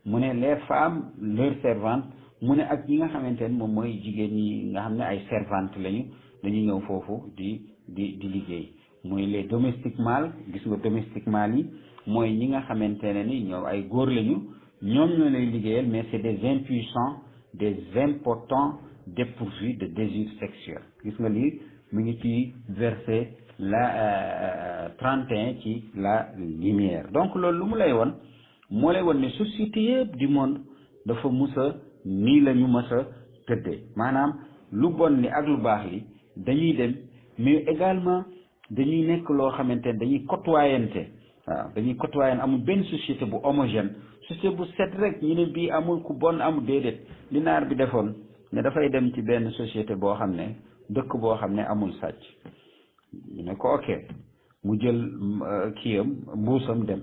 mu ne les femmes leurs servantes mu ne ak ñi nga xamante ne moom mooy jigéen ñi nga xam ne ay servantes lañu dañu ñëw foofu di liggéey muy les domestiques mâles gis nga domestiques mâles yi mooy ñi nga xamante ne ni ñoom ay góor lañu ñoom ñoo lay liggéeyal mais c'est des impuissants des impotents dépourvus de désir sexuel gis nga lii mu ngi ci verset la 31 ci la lumière donc loolu lu mu lay won moo lay won ne société yëpp du monde dafa musa nii la ñu mës a tëddee maanaam lu bon li ak lu baax li dañuy dem mais également dañuy nekk loo xamante ne dañuy côtoyante waaw dañuy côtoyante amul benn société bu homogène société bu set rek ñu ne bii amul ku bon amul déedéet li naar bi defoon ne dafay dem ci benn société boo xam ne dëkk boo xam ne amul sàcc ñu ne ko ok mu jël kiyam mbuusam dem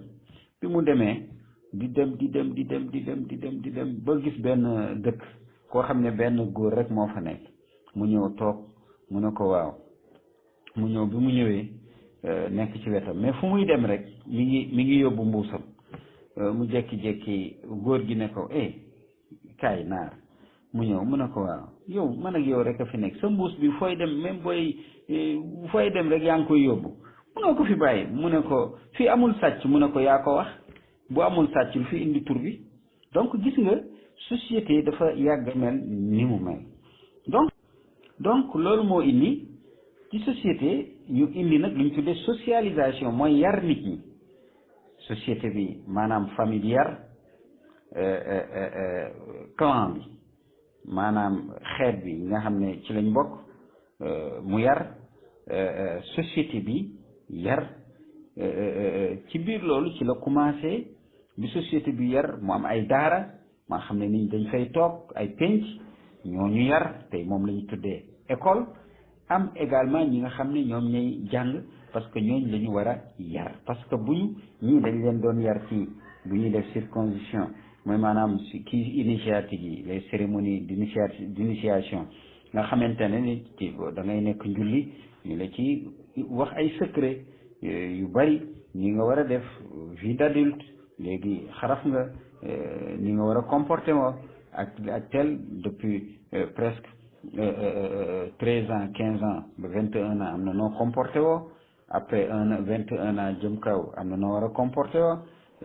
bi mu demee di dem ba gis benn dëkk koo xam ne benn góor rek moo fa nekk mu ñëw toog mu ne ko waaw mu ñëw bi mu ñëwee nekk ci wetam mais fu muy dem rek mi ngi yóbbu mbuusam mu jekki-jekki góor gi ne ko kaay naar mu ñëw mu ne ko waaw yow man ak yow rek a fi nekk sa mbuus bi fooy dem même fooy dem rek yaa ngi koy yóbbu munoo ko fi bàyyi mu ne ko fii amul sàcc mu ne ko yaa ko wax bu amul sàcc lu fi indi tur bi donc gis nga société dafa yàgg mel ni mu mel donc loolu moo indi ci société ñu indi nag lu ñu tuddee socialisation mooy yar nit ñi société bi maanaam famille bi yar clan bi maanaam xeet bi nga xam ne ci lañ bokk mu yar société bi yar ci biir loolu ci la commencé bi société bi yar mu am ay daara maa xam ne nit dañ fay toog ay pénc ñooñu yar tey moom la ñu tuddee école am également ñi nga xam ne ñoom ñooy jàng parce que ñooñu la ñu war a yar parce que ñii dañ leen doon yar ci bu ñuy def circoncision mooy maanaam kii initiatique yi les cérémonies d'initiation nga xamante ne ni ci da ngay nekk njulli ñu la ci wax ay secret yu bari ñi nga war a def vie d'adulte léegi xaraf nga ni nga war a comporté woo ak tel depuis presque 13 ans 15 ans ba 21 ans am na noo comporté woo après 21 ans jëm kaw am na noo war a comporté woo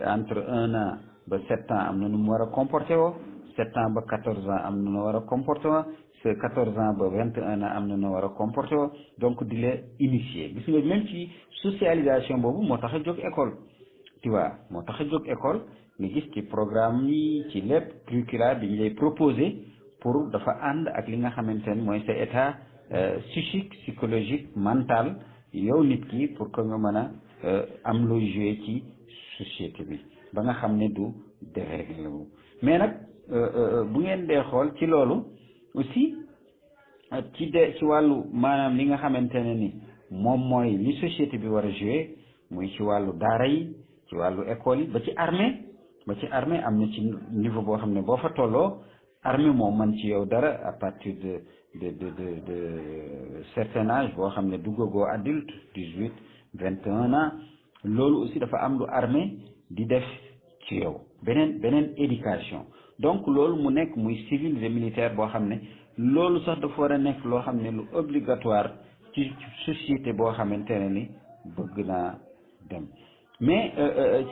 entre 1 an ba 7 ans am na nu mu war a comporté woo 7 ans ba 14 ans am na noo war a comporté woo 14 ans ba 21 ans am na noo war a comporté woo donc di la initier gis nga même ci socialisation boobu moo tax a jóg école tu vois moo tax a jóg école nga gis ci programme yi ci lépp curricula bi ñu lay proposé pour dafa ànd ak li nga xamante ne mooy sa état psychique psychologique mental yow nit ki pour que nga mën a am looy joué ci société bi ba nga xam ne du déréglé wu mais nag bu ngeen dee xool ci loolu aussi ci wàllu maanaam li nga xamante ne ni moom mooy li société bi war a joué muy ci wàllu daara yi ci wàllu école yi ba ci armée am na ci niveau boo xam ne boo fa tolloo armée moom man ci yow dara à partir de certain âge boo xam ne duggagoo adulte 18 21 ans loolu aussi dafa am lu armée di def ci yow beneen éducation donc loolu mu nekk muy civil et militaire boo xam ne loolu sax dafa war a nekk loo xam ne lu obligatoire ci société boo xamante ne ni bëgg naa dem mais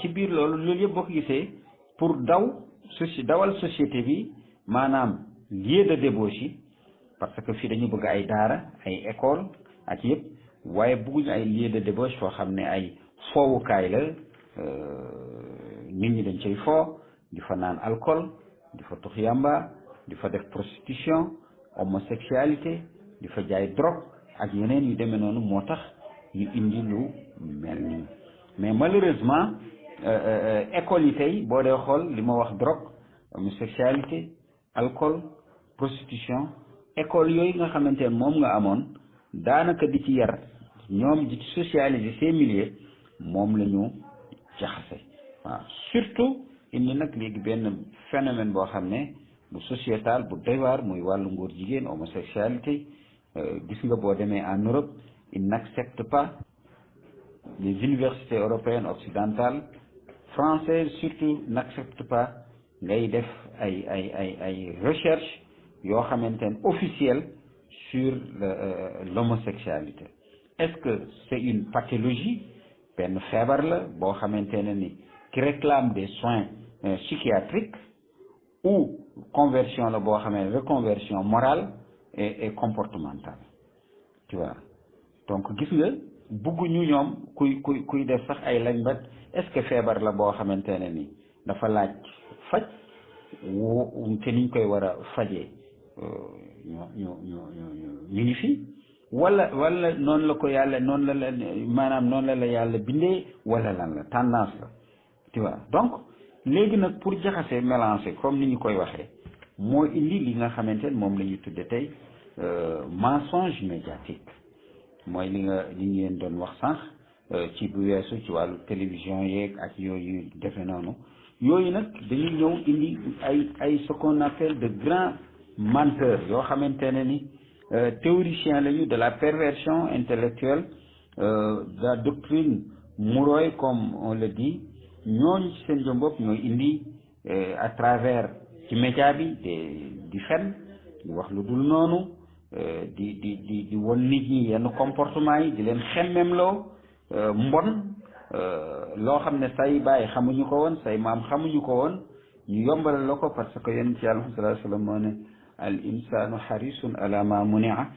ci biir loolu yëpp boo ko gisee pour dawal société bi maanaam lieu de débauche yi parce que fii dañu bëgg ay daara ay école ak yëpp waaye bëgguñu ay lieu de débauche foo xam ne ay foowukaay la nit ñi dañ cay foo di fa naan alcool di fa tux yamba di fa def prostitution homosexualité di fa jaay drogue ak yeneen yu demee noonu moo tax ñu indi lu mel nii mais malheureusement école yi tey boo dee xool li ma wax drogue homosexualité alcool prostitution école yooyu nga xamante ne moom nga amoon daanaka di ci yar ñoom di ci socialiser ces milieux moom la ñu jaxase waaw surtout indi nag léegi benn phénomène boo xam ne bu sociétal bu doy waar muy wàllu ngóor jigéen homosexualité gis nga boo demee en Europe ils n'acceptent pas les universités européennes occidentales françaises surtout n'acceptent pas ngay def ay recherche yoo xamante ne officielle sur l'homosexualité est-ce que c'est une pathologie benn feebar la boo xamante ne ni qui réclame des soins psychiatriques ou conversion la boo xamee reconversion morale et comportementale tu vois donc gis nga bugguñu ñoom kuy def sax ay lañ bat est-ce que feebar la boo xamante ne ni dafa laaj faj te niñ koy war a fajee ñu ngi fi wala noonu la ko yàlla noonu la maanaam noonu la yàlla bindee wala lan la tendance la tu vois donc léegi nag pour jaxase mélanger comme ni ñu koy waxee moo indi li nga xamante ne moom la ñuy tudde tey mensonge médiatique mooy li ngeen doon wax sànq ci bu weesu ci wàllu télévision yeeg ak yooyu defe noonu yooyu nag dañuy ñëw indi ay ce qu'on appelle de grands menteurs yoo xamante ne ni théoriciens lañu de la perversion intellectuelle de la doctrine Mouroy comme on le dit ñooñu ci seen jëm bopp ñooy indi à travers ci média bi di fen di wax lu dul noonu di won nit ñi yenn comportement yi di leen xemmemloo mbon loo xam ne say bàyyi xamuñu ko woon say maam xamuñu ko woon ñu yombalal la ko parce que yonent yàlla sallallahu alayhi wa sallam moo ne al insanu harisun ala ma munia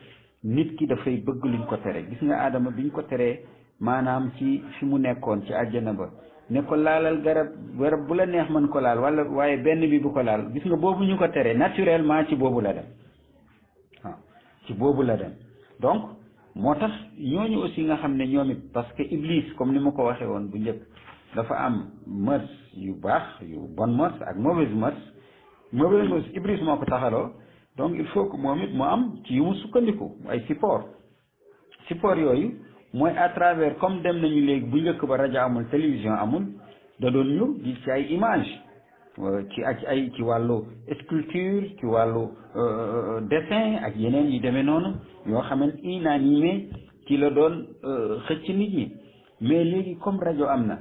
nit ki dafay bëgg luñ ko tere gis nga aadama biñ ko teree maanaam ci fi mu nekkoon ci àjjana ba ne ko laalal garab bu la neex mën ko laal wala waaye benn bi bu ko laal gis nga boobu ñu ko tere naturellement ci boobu la dem waaw ci boobu la dem donc moo tax ñooñu aussi nga xam ne ñoom it parce que Iblis comme ni ma ko waxee woon bu njëkk dafa am mœurs yu baax yu bonne mœurs ak mauvaise mœurs Iblis moo ko taxaloo donc il faut que moom it mu am ci yu mu sukkandiku ay support yooyu mooy à travers comme dem nañu léegi bu njëkk ba rajo amul télévision amul da doon ñu gis ci ay image ci wàllu sculpture ci wàllu dessin ak yeneen yi demee noonu yoo xamante inanimé ci la doon xëcc nit ñi mais léegi comme rajo am na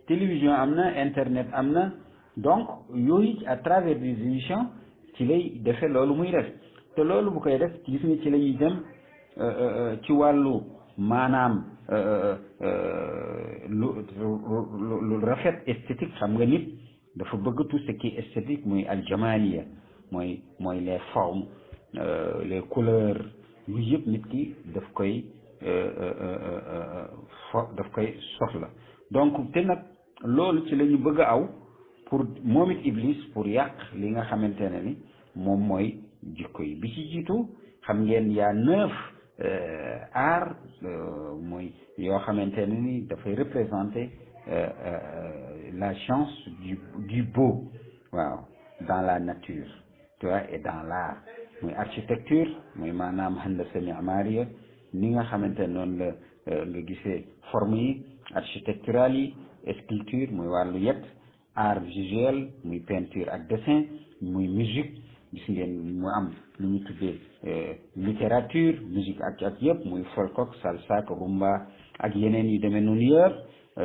télévision am na internet am na donc yooyu à travers des émissions ci lay defee loolu muy def te loolu bu koy def gis nga ci la ñuy dem ci wàllu maanaam lu rafet esthétique xam nga nit dafa bëgg tout ce qui est esthétique muy aljamaliya mooy les formes les couleurs yu yëpp nit ki daf koy soxla donc te nag loolu ci la ñu bëgg a aw pour moom it Iblis pour yàq li nga xamante ne ni moom mooy jikko yi bi ci jiitu xam ngeen yaa 9 art mooy yoo xamante ne ni dafay représenter la chance du beau waaw dans la nature tu vois et dans l'art muy architecture muy maanaam handasa mi'mariya ni nga xamante ne noonu la nga gisee forme yi architecturale yi sculpture muy wàllu yet art visuel muy peinture ak dessin muy musique gis ngeen mu am lu ñu tuddee littérature musique ak yëpp muy folk ak salsa ak rumba ak yeneen yu demee noonu yëpp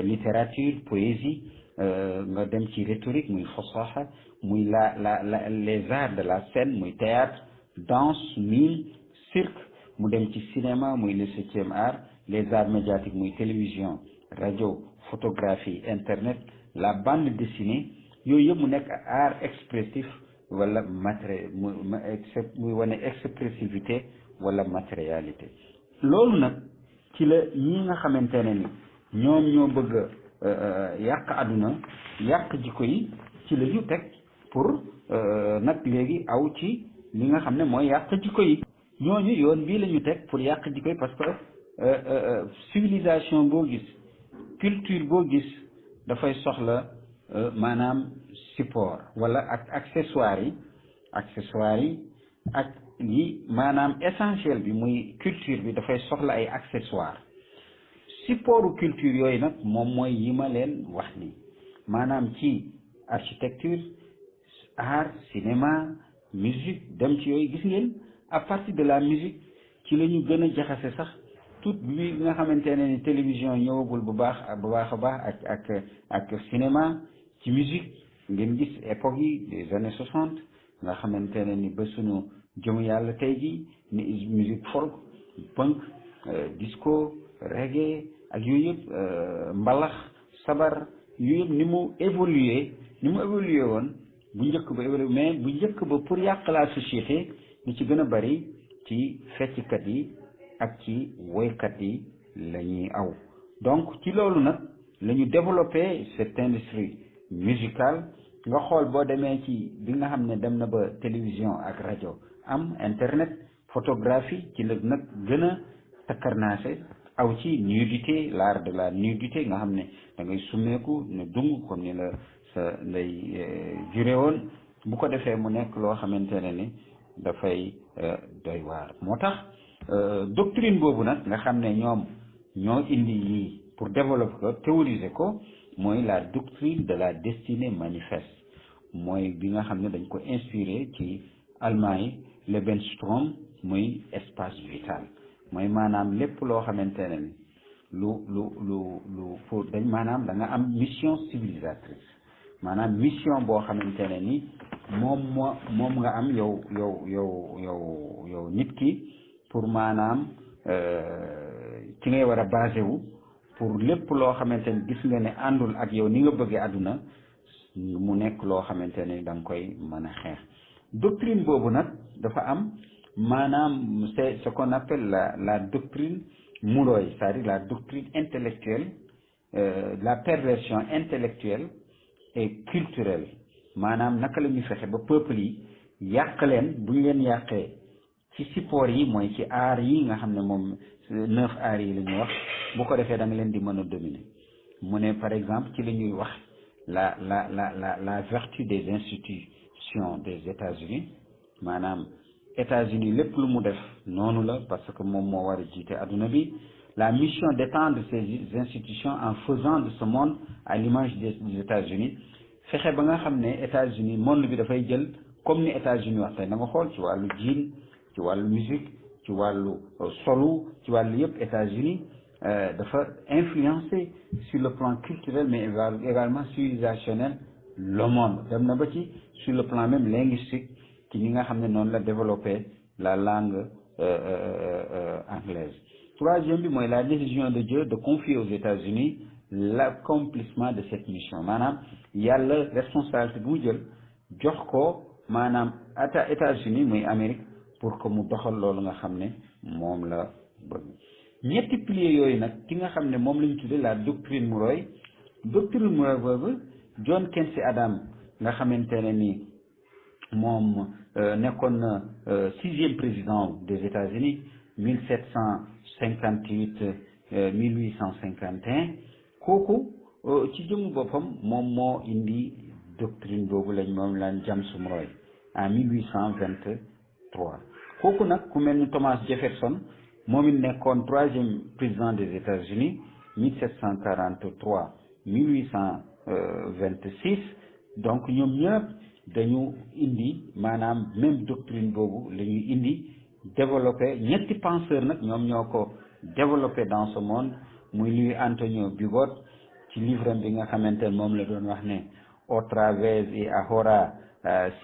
littérature poésie nga dem ci rhétorique muy fasaha muy les arts de la scène muy théâtre danse mime cirque mu dem ci cinéma muy le 7e art les arts médiatiques muy télévision radio photographie internet la bande dessinée yooyu yëpp mu nekk art expressif wala muy wane expressivité wala matérialité loolu nag ci la ñi nga xamante ne ni ñoom ñoo bëgg yàq àdduna yàq jikko yi ci la ñu teg pour nag léegi aw ci li nga xam ne mooy yàq jikko yi ñooñu yoon bii la ñu teg pour yàq jikko yi parce que civilisation boo gis culture boo gis dafay soxla maanaam support wala ak accessoires yi ak yi maanaam essentiel bi muy culture bi dafay soxla ay accessoires supportu culture yooyu nag moom mooy yi ma leen wax ni maanaam ci architecture art cinéma musique dem ci yooyu gis ngeen à partir de la musique ci la ñu gën a jaxase sax tout bi nga xamante ne ni télévision ñëwagul bu baax a baax ak cinéma ci musique ngeen gis époque yi des années 60 nga xamante ne ni ba sunu jëmu yàlla tey ji ni musique folk punk disco reggae ak yooyu yëpp mbalax sabar yooyu yëpp ni mu évolué woon bu njëkk ba évolué mais bu njëkk ba pour yàq la société li ci gën a bari ci fecckat yi ak ci woykat yi la ñuy aw donc ci loolu nag la ñu développé cette industrie musicale nga xool boo demee ci bi nga xam ne dem na ba télévision ak rajo am internet photographie ci nag gën a takkarnaase aw ci nudité l'art de la nudité nga xam ne da ngay summeeku ne dung comme ni la sa nday jure woon bu ko defee mu nekk loo xamante ne ni dafay doy waar moo tax doctrine boobu nag nga xam ne ñoom ñoo indi yii pour développer ko théoriser ko mooy la doctrine de la destinée manifeste mooy bi nga xam ne dañ ko inspiré ci allemand yi Lebensraum muy espace vital mooy maanaam lépp loo xamante ne ni lu pour dañ maanaam da nga am mission civilisatrice maanaam mission boo xamante ne ni moom nga am yow nit ki pour maanaam ci ngay war a basé wu pour lépp loo xamante ni gis nga ne àndul ak yow ni nga bëggee àdduna mu nekk loo xamante ne da nga koy mën a xeex doctrine boobu nag dafa am maanaam c'est ce qu'on appelle la doctrine Mouloy c'est-à-dire la doctrine intellectuelle la perversion intellectuelle et culturelle maanaam naka la ñuy fexe ba peuple yi yàq leen bu ñu leen yàqee ci support yi mooy ci aar yi nga xam ne moom 9 aar yi la ñuy wax bu ko defee da nga leen di mën a dominer mu ne par exemple ci la ñuy wax la vertu des institutions des États-Unis maanaam États-Unis lépp lu mu def noonu la parce que moom moo war a jiite adduna bi la mission d'étendre ces institutions en faisant de ce monde à l'image des États-Unis fexe ba nga xam ne États-Unis monde bi dafay jël comme ni États-Unis wax tey na nga xool ci wàllu jean ci wàllu musique ci wàllu solu ci wàllu yëpp États-Unis dafa influencer sur le plan culturel mais également civilisationnel le monde dem na ba ci sur le plan même linguistique ci ñi nga xam ne noonu la développé la langue anglaise. Troisième bi mooy la décision de Dieu de confier aux États-Unis l'accomplissement de cette mission maanaam yàlla responsabilité bu mu jël jox ko maanaam États-Unis muy Amérique pour que mu doxal loolu nga xam ne moom la bëgg. ñetti piliers yooyu nag ki nga xam ne moom la ñu tuddee la doctrine Monroe boobu John Quincy Adams nga xamante ne ni moom nekkoon na 6e président des États-Unis 1758 1851 kooku ci jëmu boppam moom moo indi doctrine boobu lañ moom laan James Monroe en 1823 kooku nag ku mel ni Thomas Jefferson moom it nekkoon 3e président des États-Unis 1743 1826 donc ñoom ñëpp dañu indi maanaam même doctrine boobu la ñuy indi développé ñetti penseurs nag ñoom ñoo ko développé dans ce monde muy Louis Antonio Bugot ci livre bi nga xamante ne moom la doon wax ne otra vez y ahora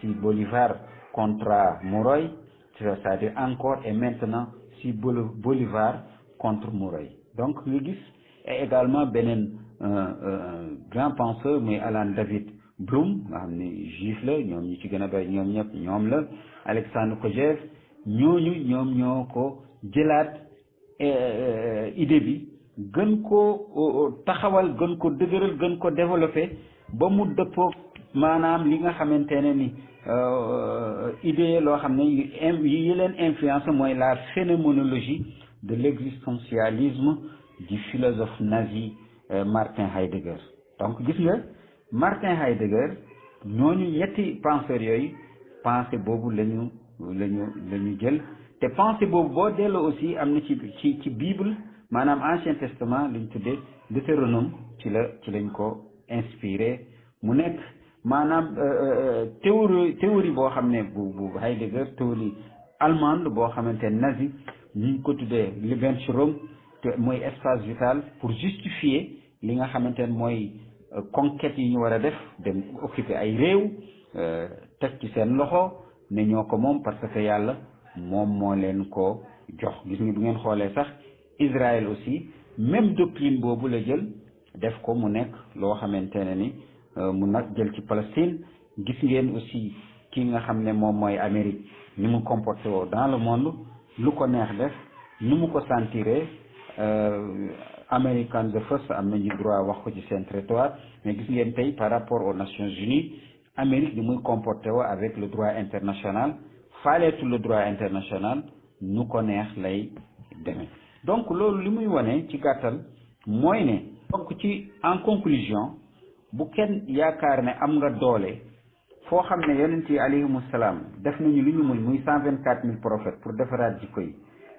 si Bolivar contra Monroe c'est-à-dire encore et maintenant si Bolivar contre Monroe donc nga gis et également beneen grand penseur muy Alan David Bloom nga xam ne juif la ñoom ñi ci gën a bay ñoom ñëpp ñoom la Alexandre Kojève ñooñu ñoom ñoo ko jëlaat idée bi gën ko taxawal gën ko dëgëral gën ko développé ba mu dëppoo maanaam li nga xamante ne ni idée loo xam ne yi leen influence mooy la phénoménologie de l'existentialisme du philosophe nazi Martin Heidegger donc gis nga Martin Heidegger ñooñu ñetti penseurs yooyu pensée boobu la ñu jël te pensée boobu boo delloo aussi am na ci Bible maanaam Ancien Testament lañ tuddee Deutéronome ci lañ ko inspiré mu nekk maanaam théorie boo xam ne bu Heidegger théorie allemande boo xamante ne nazi ñu ngi ko tuddee Lebensraum te mooy espace vital pour justifier li nga xamante ne mooy conquête yi ñu war a def dem occuper ay réew teg ci seen loxo ne ñoo ko moom parce que yàlla moom moo leen ko jox gis nga bu ngeen xoolee sax Israël aussi même doctrine boobu la jël def ko mu nekk loo xamante ne ni mu nag jël ci Palestine gis ngeen aussi ki nga xam ne moom mooy Amérique ni mu comporté woo dans le monde lu ko neex def ni mu ko sentiré American the first am nañu droit wax ko ci seen territoire mais gis ngeen tey par rapport aux Nations Unies Amérique ni muy comporté woo avec le droit international faaleetu le droit international nu ko neex lay demee donc loolu li muy wane ci gàttal mooy ne donc ci en conclusion bu kenn yaakaar ne am nga doole foo xam ne yonent yi alayhimu salaam def nañu li ñu muy 124 000 prophètes pour defaraat jikko yi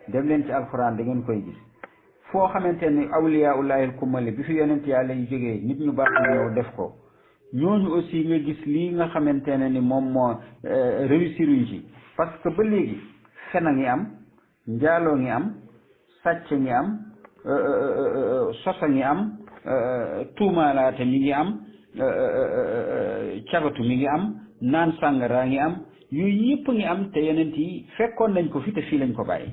dem leen ci alxuraan da ngeen koy gis foo xamante ni awliyaullahi al-kumali bi fi yonent yàlla yi jógee nit ñu baax ñëw def ko ñooñu aussi nga gis lii nga xamante ne ni moom moo réussir uñ ci parce que ba léegi fen a ngi am njaaloo ngi am sàcc ngi am sos a ngi am tuumaalaate mi ngi am cagatu mi ngi am naan sàngara ngi am yooyu yëpp ngi am te yonent yi fekkoon nañ ko fi te fii lañ ko bàyyi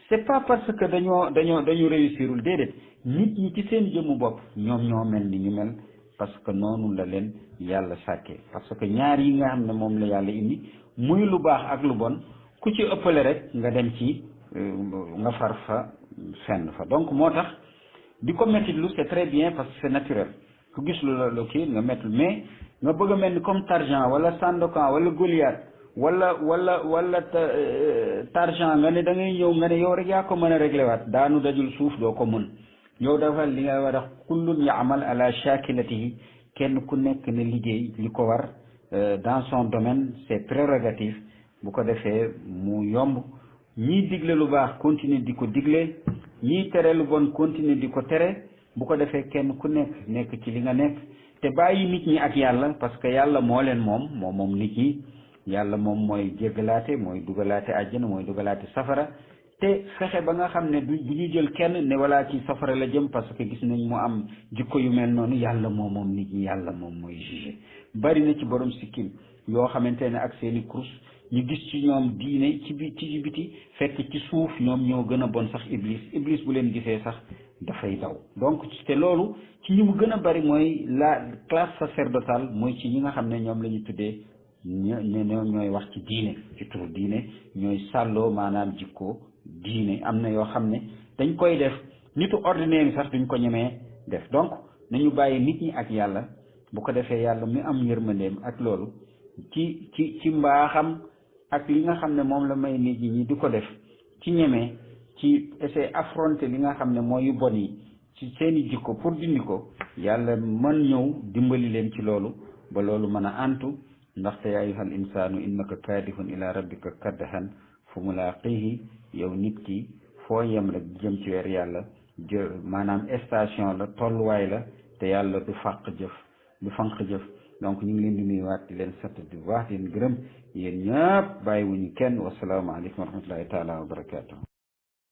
c'est pas parce que dañu réussirul déedéet nit ñi ci seen jëmmu bopp ñoom ñoo mel ni ñu mel parce que noonu la leen yàlla sàkkee parce que ñaar yi nga xam ne moom la yàlla indi muy lu baax ak lu bon ku ci ëppale rek nga dem ci nga far fa fenn fa donc moo tax di ko mettitlu c'est très bien parce que c'est naturel ku gis lu la kii nga mettlu mais nga bëgg a mel ni comme Tarzan wala Sandokan wala Goliath wala Tarzan nga ne da ngay ñëw nga ne yow rek yaa ko mën a réglé waat daanu dajul suuf doo ko mën yow dafa li nga war a kullun yaamal ala shakilatihi kenn ku nekk ne liggéey li ko war dans son domaine c'est prérogatif bu ko defee mu yomb ñii digle lu baax continuer di ko digle ñii tere lu bon continuer di ko tere bu ko defee kenn ku nekk ci li nga nekk te bàyyi nit ñi ak yàlla parce que yàlla moo leen moom nit ñi yàlla moom mooy jéggalaate mooy dugalaate àjjana mooy dugalaate safara te fexe ba nga xam ne du ñu jël kenn ne wala ci safara la jëm parce que gis nañ mu am jikko yu mel noonu yàlla moom nit ñi yàlla moom mooy jugé bari na ci borom sikkim yoo xamante ne ak seeni kurus ñu gis ci ñoom diine ci biti fekk ci suuf ñoom ñoo gën a bon sax iblis bu leen gisee sax dafay daw donc te loolu ci ñi mu gën a bari mooy la classe sacerdotale mooy ci ñi nga xam ne ñoom la ñu tuddee ñooy wax ci diine ci turu diine ñooy sàlloo maanaam jikko diine am na yoo xam ne dañ koy def nitu ordinaire yi sax duñ ko ñemee def donc nañu bàyyi nit ñi ak yàlla bu ko defee yàlla mi am yërmandeem ak loolu ci mbaaxam ak li nga xam ne moom la may nit ñi di ko def ci ñemee ci essayer affronter li nga xam ne mooy yu bon yi ci seeni jikko pour dindi ko yàlla mën ñëw dimbali leen ci loolu ba loolu mën a antu ndaxte yaa ayyuhal insaanu innaka kaadihun ila rabbika kadhan fu mulaaqihi yow nit ki foo yem rek jëm ci weer yàlla maanaam station la tolluwaay la te yàlla du fanq jëf donc ñu ngi leen di nuyuwaat di leen sant di wax di leen gërëm yéen ñëpp bàyyiwuñu kenn wasalaamaaleykum wa rahmatullahi taala wa barakaatu.